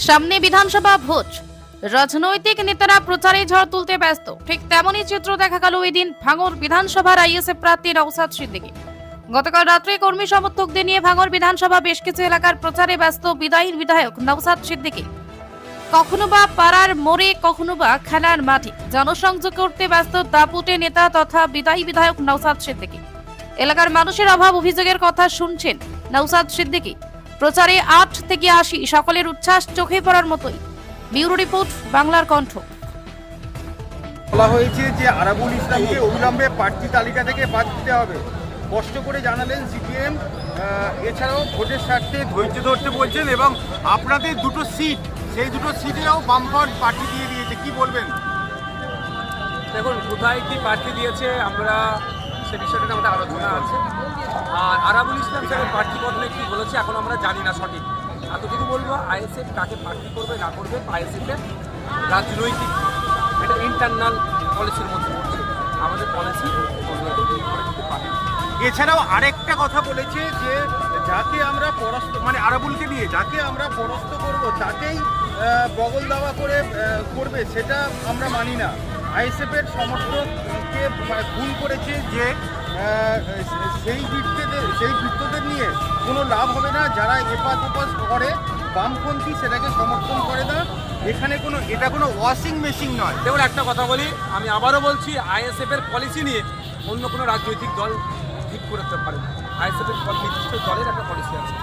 সামনে বিধানসভা ভোট, রাজনৈতিক নেতারা প্রচারে ঝড় তুলতে ব্যস্ত। ঠিক তেমনই চিত্র দেখা গেল ওই দিন ভাঙড় বিধানসভার আইএসএফ প্রার্থী নওশাদ সিদ্দিকী। গতকাল রাত্রে কর্মী সমর্থকদের নিয়ে ভাঙড় বিধানসভা বেশ কিছু এলাকার প্রচারে ব্যস্ত বিদায়ী বিধায়ক নওশাদ সিদ্দিকী। কখনো বা পাড়ার মোড়ে, কখনো বা খেলার মাঠে জনসংযোগ করতে ব্যস্ত দাপুটে নেতা তথা বিদায়ী বিধায়ক নওশাদ সিদ্দিকী। এলাকার মানুষের অভাব অভিযোগের কথা শুনছেন নওশাদ সিদ্দিকী। প্রচারে 8 থেকে 80 সকলের উচ্ছ্বাস চোখে পড়ার মতোই। ব্যুরো রিপোর্ট, বাংলার কণ্ঠ। বলা হয়েছে যে আরাবুল ইসলামকে অবিলম্বে প্রার্থী তালিকা থেকে বাদ দিতে হবে, স্পষ্ট করে জানালেন সিপিএম। এছাড়াও ভোটের স্বার্থে ধৈর্য ধরতে বলছেন এবং আপনাদের দুটো সিট, সেই দুটো সিটেও বামফ্রন্ট প্রার্থী দিয়ে দিয়েছে, কি বলবেন? দেখুন, কোথায় কি প্রার্থী দিয়েছে আমরা সে বিষয়টা আমাদের আলোচনা আছে। আর আরাবুল ইসলাম সাহেবের প্রার্থী বদলে কি বলেছে এখন আমরা জানি না সঠিক। এতটুকু বলবো, আইএসএফ কাকে প্রার্থী করবে না করবে, আইএসএফের রাজনৈতিক এটা ইন্টারনাল পলিসির মধ্যে পড়ছে। আমাদের পলিসি এছাড়াও আরেকটা কথা বলেছে যে যাকে আমরা পরাস্ত, মানে আরাবুলকে নিয়ে যাকে আমরা পরাস্ত করব তাকেই বগল দাওয়া করে করবে, সেটা আমরা মানি না। আইএসএফের সমর্থককে খুন করেছে যে সেই বৃত্তদের নিয়ে কোনো লাভ হবে না। যারা এপাশ ওপাশ করে বামপন্থী, সেটাকে সমর্থন করে না। এখানে এটা কোনো ওয়াশিং মেশিন নয়। দেখুন, একটা কথা বলি, আমি আবারও বলছি, আইএসএফের পলিসি নিয়ে অন্য কোনো রাজনৈতিক দল ঠিক করতে পারে না। আইএসএফের নির্দিষ্ট দলের একটা পলিসি আছে।